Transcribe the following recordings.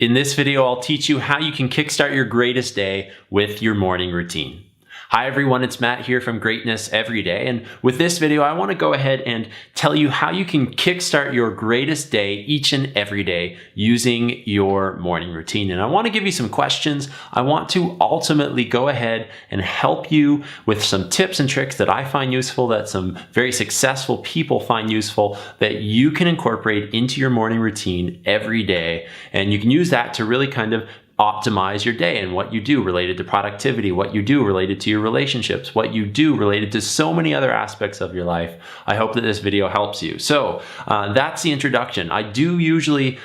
In this video, I'll teach you how you can kickstart your greatest day with your morning routine. Hi everyone, it's Matt here from Greatness Everyday, and with this video I want to go ahead and tell you how you can kickstart your greatest day each and every day using your morning routine. And I want to give you some questions. I want to ultimately go ahead and help you with some tips and tricks that I find useful, that some very successful people find useful, that you can incorporate into your morning routine every day. And you can use that to really kind of optimize your day and what you do related to productivity, what you do related to your relationships, what you do related to so many other aspects of your life. I hope that this video helps you. So that's the introduction. I do usually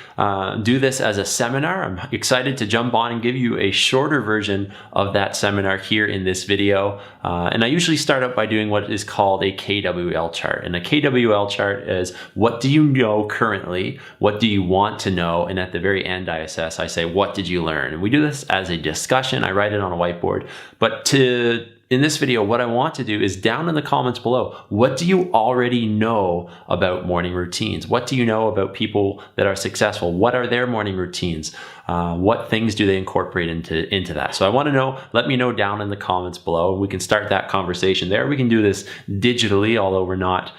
do this as a seminar. I'm excited to jump on and give you a shorter version of that seminar here in this video. And I usually start out by doing what is called a KWL chart. And a KWL chart is, what do you know currently? What do you want to know? And at the very end, I assess, I say, what did you learn? And we do this as a discussion. I write it on a whiteboard. But in this video, what I want to do is down in the comments below, what do you already know about morning routines? What do you know about people that are successful? What are their morning routines? What things do they incorporate into that? So I want to know, let me know down in the comments below. We can start that conversation there. We can do this digitally, although we're not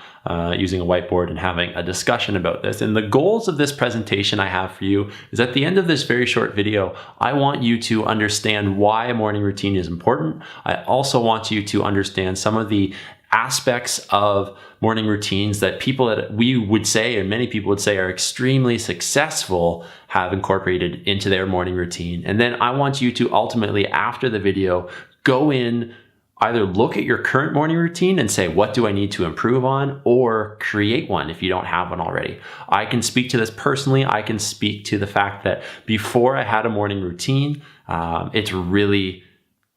using a whiteboard and having a discussion about this. And the goals of this presentation I have for you is at the end of this very short video, I want you to understand why a morning routine is important. I also want you to understand some of the aspects of morning routines that people that we would say, and many people would say, are extremely successful have incorporated into their morning routine. And then I want you to ultimately, after the video, go in, either look at your current morning routine and say, what do I need to improve on, or create one if you don't have one already. I can speak to this personally. I can speak to the fact that before I had a morning routine, it's really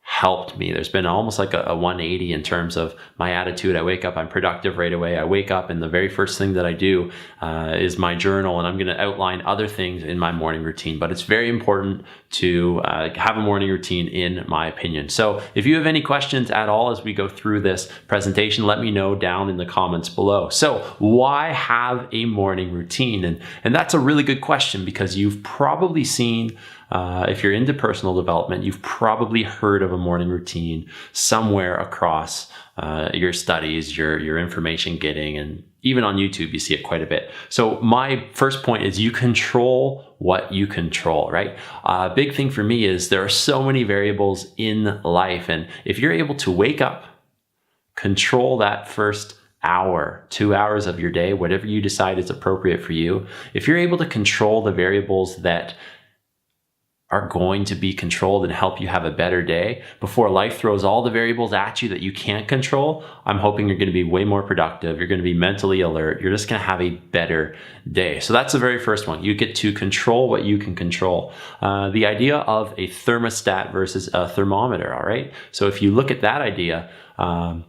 helped me. There's been almost like a 180 in terms of my attitude. I wake up, I'm productive right away. I wake up and the very first thing that I do is my journal, and I'm going to outline other things in my morning routine. But it's very important to have a morning routine, in my opinion. So if you have any questions at all as we go through this presentation, let me know down in the comments below. So why have a morning routine? And that's a really good question, because you've probably seen, if you're into personal development, you've probably heard of a morning routine somewhere across your studies, your information getting, and even on YouTube, you see it quite a bit. So my first point is, you control what you control, right? A big thing for me is there are so many variables in life. And if you're able to wake up, control that first hour, 2 hours of your day, whatever you decide is appropriate for you, if you're able to control the variables that are going to be controlled and help you have a better day before life throws all the variables at you that you can't control, I'm hoping you're going to be way more productive. You're going to be mentally alert. You're just going to have a better day. So that's the very first one. You get to control what you can control. The idea of a thermostat versus a thermometer, all right? So if you look at that idea, one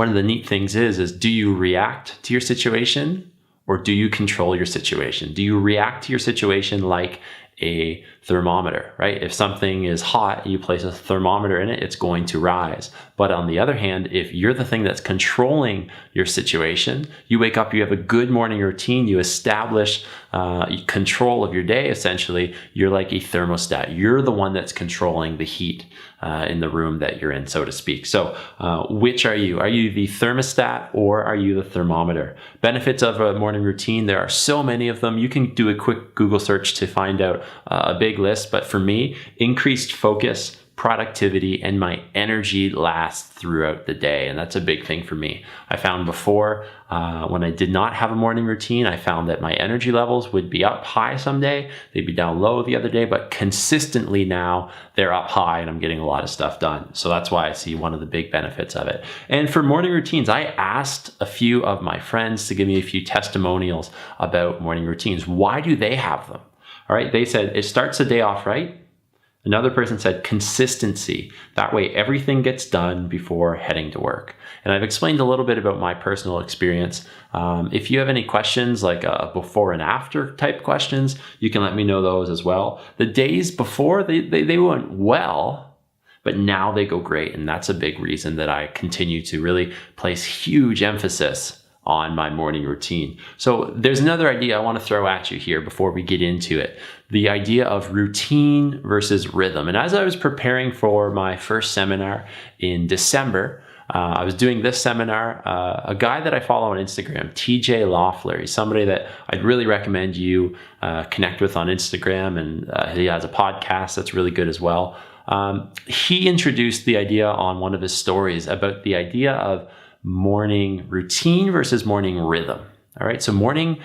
of the neat things is do you react to your situation, or do you control your situation? Do you react to your situation like a thermometer, right? If something is hot, you place a thermometer in it, it's going to rise. But on the other hand, if you're the thing that's controlling your situation, you wake up, you have a good morning routine, you establish control of your day, essentially, you're like a thermostat. You're the one that's controlling the heat in the room that you're in, so to speak. So which are you? Are you the thermostat, or are you the thermometer? Benefits of a morning routine, there are so many of them. You can do a quick Google search to find out a big list, but for me, increased focus, productivity, and my energy lasts throughout the day. And that's a big thing for me. I found before, when I did not have a morning routine, I found that my energy levels would be up high someday, they'd be down low the other day, but consistently now they're up high and I'm getting a lot of stuff done. So that's why I see one of the big benefits of it. And for morning routines, I asked a few of my friends to give me a few testimonials about morning routines. Why do they have them? All right, they said it starts the day off right. Another person said consistency. That way everything gets done before heading to work. And I've explained a little bit about my personal experience. If you have any questions, like before and after type questions, you can let me know those as well. The days before, they went well, but now they go great. And that's a big reason that I continue to really place huge emphasis on my morning routine. So there's another idea I want to throw at you here before we get into it. The idea of routine versus rhythm. And as I was preparing for my first seminar in December, I was doing this seminar. A guy that I follow on Instagram, TJ Loeffler, he's somebody that I'd really recommend you connect with on Instagram, and he has a podcast that's really good as well. He introduced the idea on one of his stories about the idea of morning routine versus morning rhythm. All right, so morning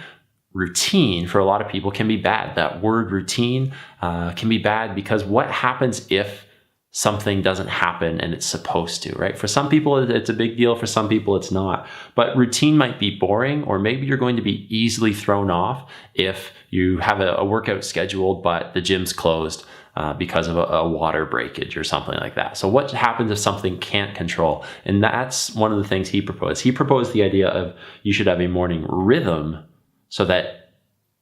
routine for a lot of people can be bad. That word routine can be bad because what happens if something doesn't happen and it's supposed to, right? For some people, it's a big deal. For some people, it's not. But routine might be boring, or maybe you're going to be easily thrown off if you have a workout scheduled, but the gym's closed because of a water breakage or something like that. So what happens if something can't control? And that's one of the things he proposed. He proposed the idea of you should have a morning rhythm so that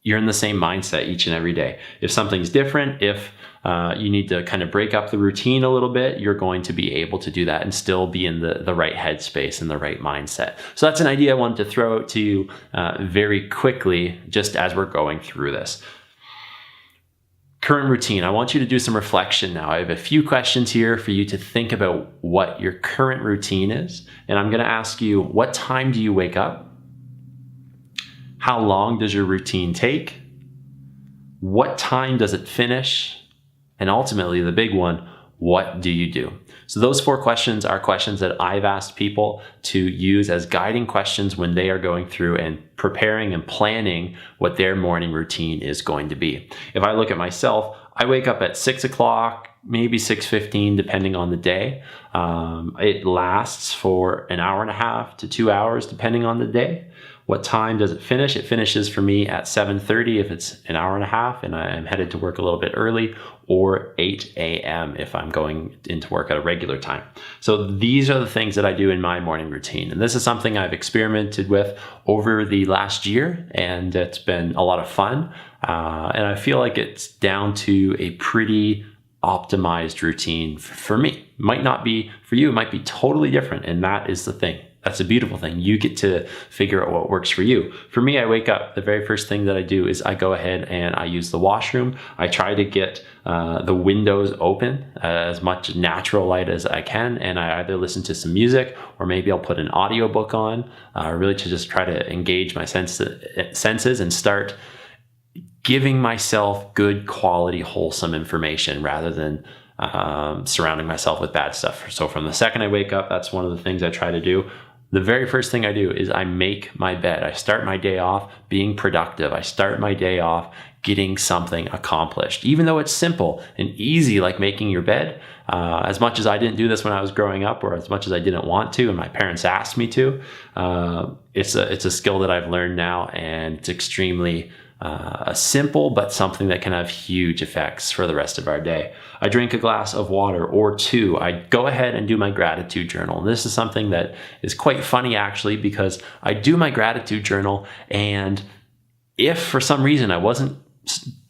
you're in the same mindset each and every day. If something's different, if you need to kind of break up the routine a little bit, you're going to be able to do that and still be in the right headspace and the right mindset. So that's an idea I wanted to throw out to you very quickly, just as we're going through this. Current routine. I want you to do some reflection now. I have a few questions here for you to think about what your current routine is. And I'm going to ask you, what time do you wake up? How long does your routine take? What time does it finish? And ultimately, the big one, what do you do? So those 4 questions are questions that I've asked people to use as guiding questions when they are going through and preparing and planning what their morning routine is going to be. If I look at myself, I wake up at 6 o'clock, maybe 6:15, depending on the day. It lasts for an hour and a half to 2 hours, depending on the day. What time does it finish? It finishes for me at 7:30 if it's an hour and a half and I'm headed to work a little bit early, or 8 a.m. if I'm going into work at a regular time. So these are the things that I do in my morning routine. And this is something I've experimented with over the last year, and it's been a lot of fun. And I feel like it's down to a pretty optimized routine for me. Might not be for you, it might be totally different. And that is the thing. That's a beautiful thing. You get to figure out what works for you. For me, I wake up, the very first thing that I do is I go ahead and I use the washroom. I try to get the windows open, as much natural light as I can, and I either listen to some music or maybe I'll put an audiobook on, really to just try to engage my senses and start giving myself good quality, wholesome information rather than surrounding myself with bad stuff. So from the second I wake up, that's one of the things I try to do. The very first thing I do is I make my bed. I start my day off being productive. I start my day off getting something accomplished. Even though it's simple and easy, like making your bed, as much as I didn't do this when I was growing up, or as much as I didn't want to and my parents asked me to, it's a skill that I've learned now, and it's extremely simple, but something that can have huge effects for the rest of our day. I drink a glass of water or 2. I go ahead and do my gratitude journal. And this is something that is quite funny, actually, because I do my gratitude journal, and if for some reason I wasn't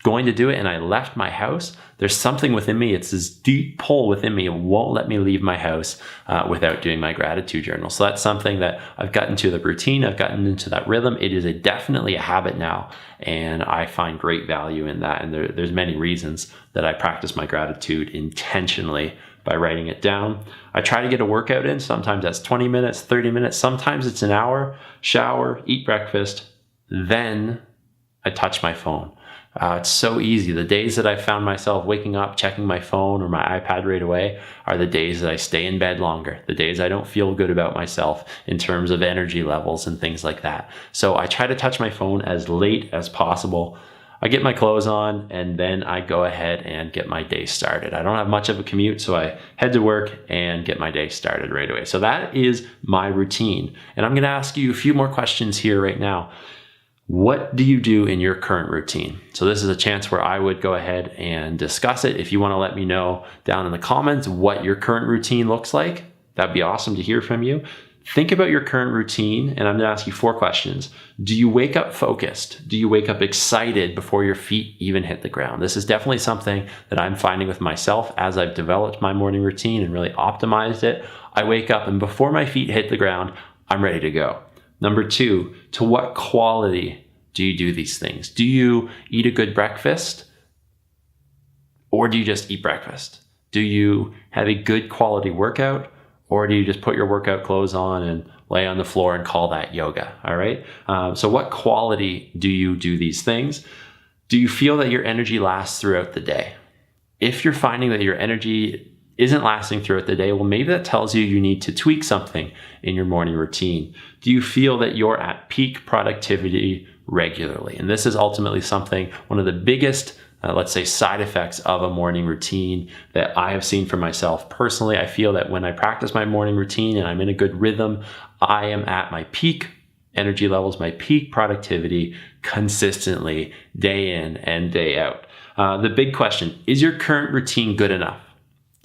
going to do it and I left my house, there's something within me. It's this deep pull within me. It won't let me leave my house without doing my gratitude journal. So that's something that I've gotten to the routine. I've gotten into that rhythm. It is definitely a habit now, and I find great value in that. And there's many reasons that I practice my gratitude intentionally by writing it down. I try to get a workout in. Sometimes that's 20 minutes, 30 minutes. Sometimes it's an hour. Shower, eat breakfast, then I touch my phone. It's so easy. The days that I found myself waking up, checking my phone or my iPad right away are the days that I stay in bed longer, the days I don't feel good about myself in terms of energy levels and things like that. So I try to touch my phone as late as possible. I get my clothes on, and then I go ahead and get my day started. I don't have much of a commute, so I head to work and get my day started right away. So that is my routine. And I'm going to ask you a few more questions here right now. What do you do in your current routine? So this is a chance where I would go ahead and discuss it. If you want to let me know down in the comments what your current routine looks like, that'd be awesome to hear from you. Think about your current routine, and I'm going to ask you 4 questions. Do you wake up focused? Do you wake up excited before your feet even hit the ground? This is definitely something that I'm finding with myself as I've developed my morning routine and really optimized it. I wake up, and before my feet hit the ground, I'm ready to go. Number 2, to what quality do you do these things? Do you eat a good breakfast, or do you just eat breakfast? Do you have a good quality workout, or do you just put your workout clothes on and lay on the floor and call that yoga? All right. So what quality do you do these things? Do you feel that your energy lasts throughout the day? If you're finding that your energy isn't lasting throughout the day, well, maybe that tells you you need to tweak something in your morning routine. Do you feel that you're at peak productivity regularly? And this is ultimately something, one of the biggest, let's say, side effects of a morning routine that I have seen for myself personally. I feel that when I practice my morning routine and I'm in a good rhythm, I am at my peak energy levels, my peak productivity consistently, day in and day out. The big question, is your current routine good enough?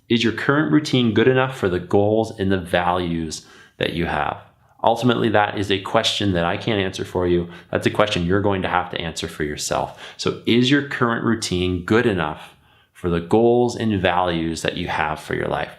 Is your current routine good enough for the goals and the values that you have? Ultimately, that is a question that I can't answer for you. That's a question you're going to have to answer for yourself. So is your current routine good enough for the goals and values that you have for your life?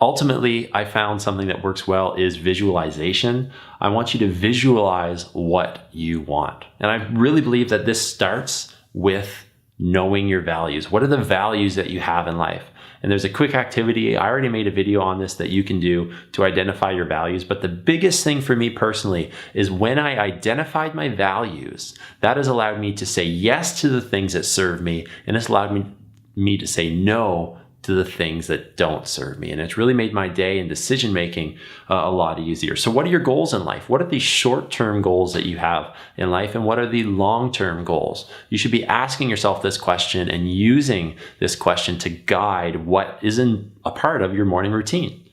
Ultimately, I found something that works well is visualization. I want you to visualize what you want. And I really believe that this starts with knowing your values. What are the values that you have in life? And there's a quick activity. I already made a video on this that you can do to identify your values. But the biggest thing for me personally is when I identified my values, that has allowed me to say yes to the things that serve me, and it's allowed me to say no to the things that don't serve me. And it's really made my day and decision making a lot easier. So what are your goals in life? What are the short-term goals that you have in life? And what are the long-term goals? You should be asking yourself this question and using this question to guide what isn't a part of your morning routine.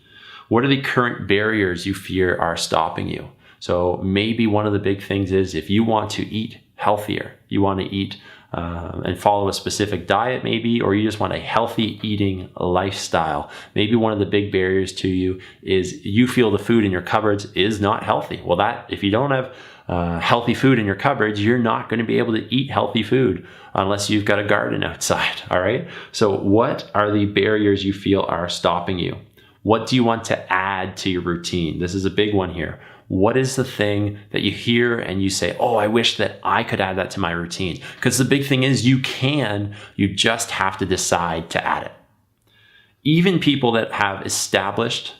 What are the current barriers you fear are stopping you? So maybe one of the big things is if you want to eat healthier, you want to eat and follow a specific diet maybe, or you just want a healthy eating lifestyle. Maybe one of the big barriers to you is you feel the food in your cupboards is not healthy. Well, if you don't have healthy food in your cupboards, you're not going to be able to eat healthy food unless you've got a garden outside, all right? So what are the barriers you feel are stopping you? What do you want to add to your routine? This is a big one here. What is the thing that you hear and you say, oh, I wish that I could add that to my routine? Because the big thing is you just have to decide to add it. Even people that have established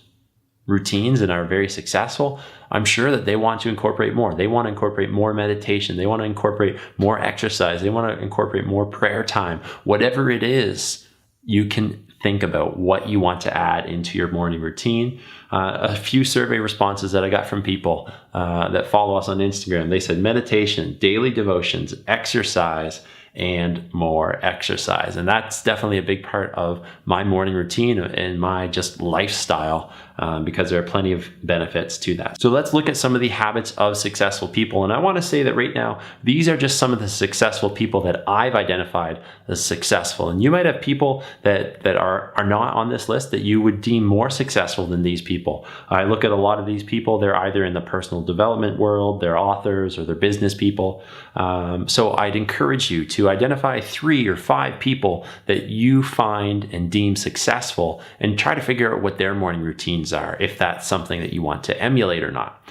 routines and are very successful, I'm sure that they want to incorporate more. They want to incorporate more meditation. They want to incorporate more exercise. They want to incorporate more prayer time. Whatever it is, you can think about what you want to add into your morning routine. A few survey responses that I got from people that follow us on Instagram, they said meditation, daily devotions, exercise, and more exercise. And that's definitely a big part of my morning routine and my just lifestyle because there are plenty of benefits to that. So let's look at some of the habits of successful people. And I want to say that right now, these are just some of the successful people that I've identified as successful. And you might have people that are not on this list that you would deem more successful than these people. I look at a lot of these people, they're either in the personal development world, they're authors, or they're business people. So I'd encourage you to identify 3 or 5 people that you find and deem successful and try to figure out what their morning routines are, if that's something that you want to emulate or not.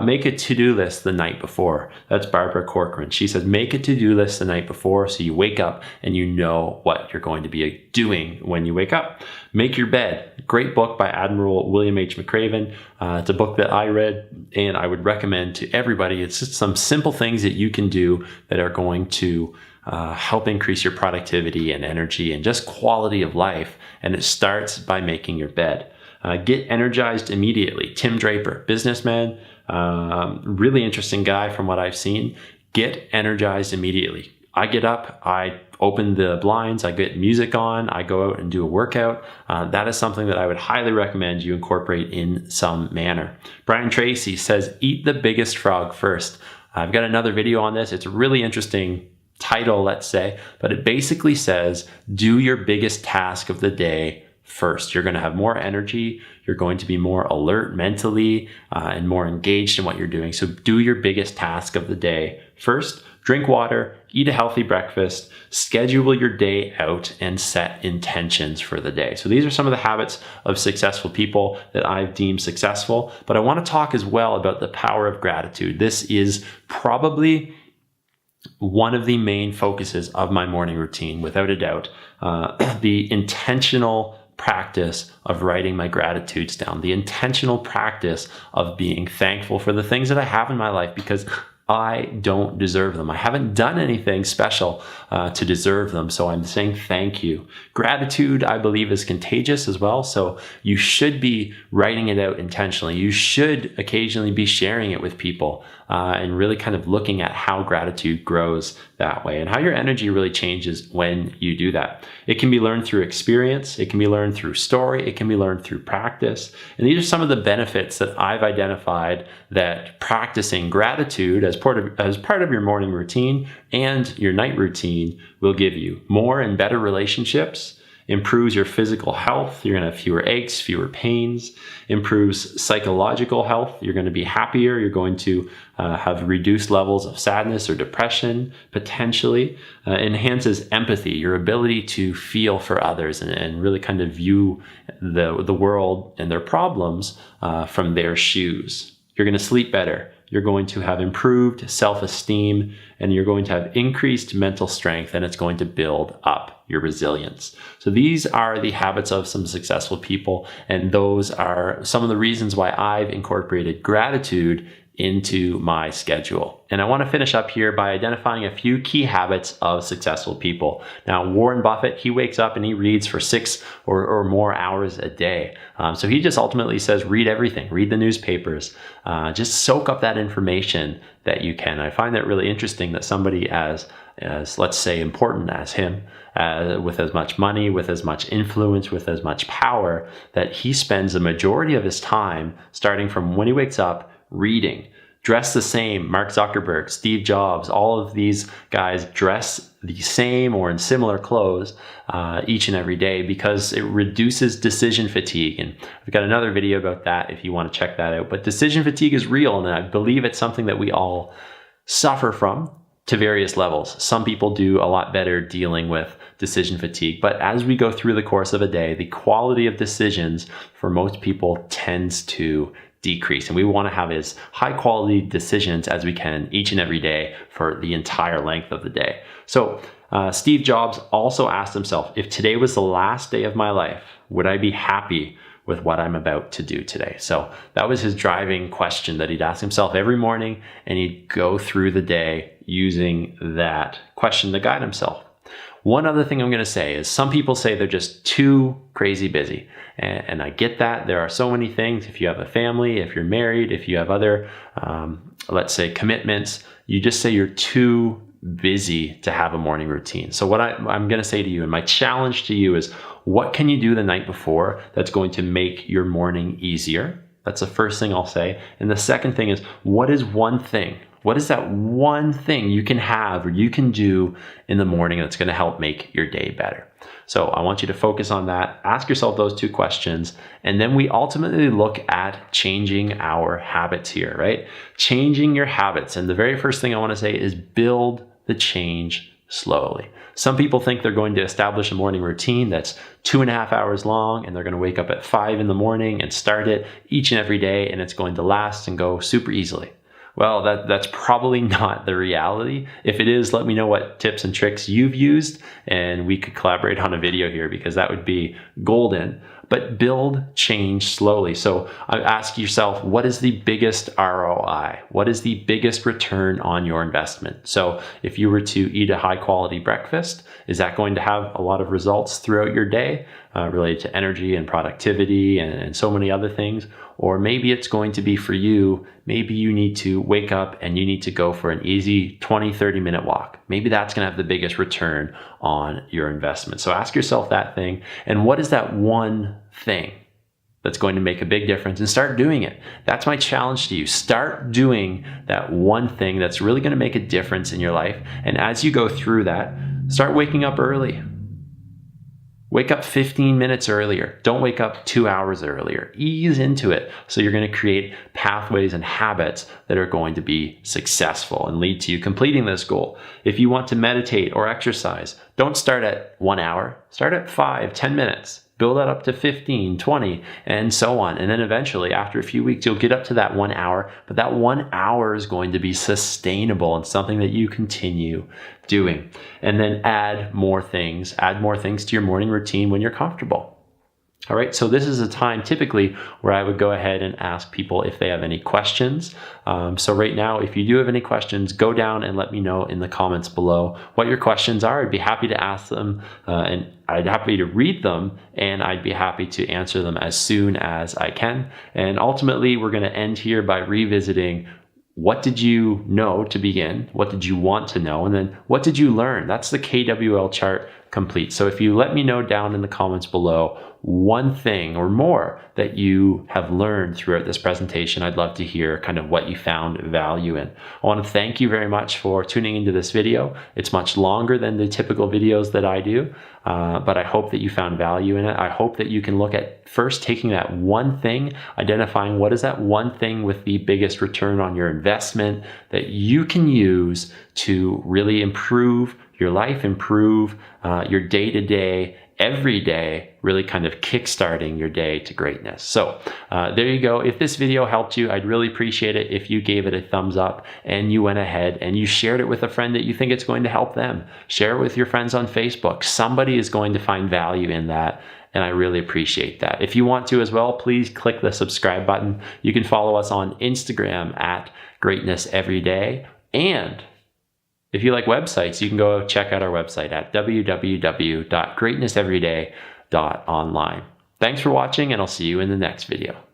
Make a to-do list the night before. That's Barbara Corcoran. She says, make a to-do list the night before so you wake up and you know what you're going to be doing when you wake up. Make your bed. Great book by Admiral William H. McRaven. It's a book that I read and I would recommend to everybody. It's just some simple things that you can do that are going to help increase your productivity and energy and just quality of life. And it starts by making your bed. Get energized immediately. Tim Draper, businessman, really interesting guy from what I've seen. Get energized immediately. I get up, I open the blinds, I get music on, I go out and do a workout. That is something that I would highly recommend you incorporate in some manner. Brian Tracy says, eat the biggest frog first. I've got another video on this. It's a really interesting title, let's say, but it basically says, do your biggest task of the day first. You're going to have more energy. You're going to be more alert mentally and more engaged in what you're doing. So do your biggest task of the day first. drink water, eat a healthy breakfast, schedule your day out, and set intentions for the day. So these are some of the habits of successful people that I've deemed successful. But I want to talk as well about the power of gratitude. This is probably one of the main focuses of my morning routine, without a doubt. The intentional practice of writing my gratitudes down, the intentional practice of being thankful for the things that I have in my life, because I don't deserve them. I haven't done anything special to deserve them. So I'm saying thank you. Gratitude, I believe, is contagious as well. So you should be writing it out intentionally. You should occasionally be sharing it with people and really kind of looking at how gratitude grows that way and how your energy really changes when you do that. It can be learned through experience. It can be learned through story. It can be learned through practice. And these are some of the benefits that I've identified that practicing gratitude as part of your morning routine and your night routine will give you. More and better relationships, improves your physical health. You're going to have fewer aches, fewer pains, improves psychological health. You're going to be happier. You're going to have reduced levels of sadness or depression, potentially. Enhances empathy, your ability to feel for others and really kind of view the world and their problems from their shoes. You're going to sleep better. You're going to have improved self-esteem, and you're going to have increased mental strength, and it's going to build up your resilience. So these are the habits of some successful people, and those are some of the reasons why I've incorporated gratitude into my schedule. And I want to finish up here by identifying a few key habits of successful people. Now, Warren Buffett, he wakes up and he reads for 6 or more hours a day. So he just ultimately says, read everything, read the newspapers, just soak up that information that you can. I find that really interesting that somebody as let's say important as him, with as much money, with as much influence, with as much power, that he spends the majority of his time starting from when he wakes up reading. Dress the same. Mark Zuckerberg, Steve Jobs, all of these guys dress the same or in similar clothes each and every day because it reduces decision fatigue. And I've got another video about that if you want to check that out. But decision fatigue is real, and I believe it's something that we all suffer from to various levels. Some people do a lot better dealing with decision fatigue, but as we go through the course of a day, the quality of decisions for most people tends to decrease, and we want to have as high quality decisions as we can each and every day for the entire length of the day. So Steve Jobs also asked himself, if today was the last day of my life, would I be happy with what I'm about to do today? So that was his driving question that he'd ask himself every morning, and he'd go through the day using that question to guide himself. One other thing I'm going to say is some people say they're just too crazy busy. And I get that. There are so many things. If you have a family, if you're married, if you have other, let's say, commitments, you just say you're too busy to have a morning routine. So what I'm going to say to you, and my challenge to you is, what can you do the night before that's going to make your morning easier? That's the first thing I'll say. And the second thing is, what is one thing? What is that one thing you can have or you can do in the morning that's going to help make your day better? So I want you to focus on that. Ask yourself those two questions. And then we ultimately look at changing our habits here, right? Changing your habits. And the very first thing I want to say is build the change slowly. Some people think they're going to establish a morning routine that's 2.5 hours long, and they're going to wake up at 5 in the morning and start it each and every day, and it's going to last and go super easily. Well, that's probably not the reality. If it is, let me know what tips and tricks you've used, and we could collaborate on a video here because that would be golden. But build change slowly. So ask yourself, what is the biggest ROI? What is the biggest return on your investment? So if you were to eat a high quality breakfast, is that going to have a lot of results throughout your day related to energy and productivity and so many other things? Or maybe it's going to be for you, maybe you need to wake up and you need to go for an easy 20, 30-minute walk. Maybe that's going to have the biggest return on your investment. So ask yourself that thing. And what is that one thing that's going to make a big difference? And start doing it. That's my challenge to you. Start doing that one thing that's really going to make a difference in your life. And as you go through that, start waking up early. Wake up 15 minutes earlier. Don't wake up 2 hours earlier. Ease into it. So you're going to create pathways and habits that are going to be successful and lead to you completing this goal. If you want to meditate or exercise, don't start at 1 hour. Start at 5, 10 minutes. Build that up to 15, 20, and so on. And then eventually, after a few weeks, you'll get up to that 1 hour, but that 1 hour is going to be sustainable and something that you continue doing. And then add more things to your morning routine when you're comfortable. All right, so this is a time typically where I would go ahead and ask people if they have any questions. So right now, if you do have any questions, go down and let me know in the comments below what your questions are. I'd be happy to ask them and I'd be happy to read them, and I'd be happy to answer them as soon as I can. And ultimately, we're going to end here by revisiting what did you know to begin? What did you want to know? And then what did you learn? That's the KWL chart complete. So if you let me know down in the comments below one thing or more that you have learned throughout this presentation, I'd love to hear kind of what you found value in. I want to thank you very much for tuning into this video. It's much longer than the typical videos that I do, but I hope that you found value in it. I hope that you can look at first taking that one thing, identifying what is that one thing with the biggest return on your investment that you can use to really improve your life, improve your day-to-day, every day, really kind of kickstarting your day to greatness. So there you go. If this video helped you, I'd really appreciate it if you gave it a thumbs up and you went ahead and you shared it with a friend that you think it's going to help them. Share it with your friends on Facebook. Somebody is going to find value in that, and I really appreciate that. If you want to as well, please click the subscribe button. You can follow us on Instagram at GreatnessEveryday, and if you like websites, you can go check out our website at www.greatnesseveryday.online. Thanks for watching, and I'll see you in the next video.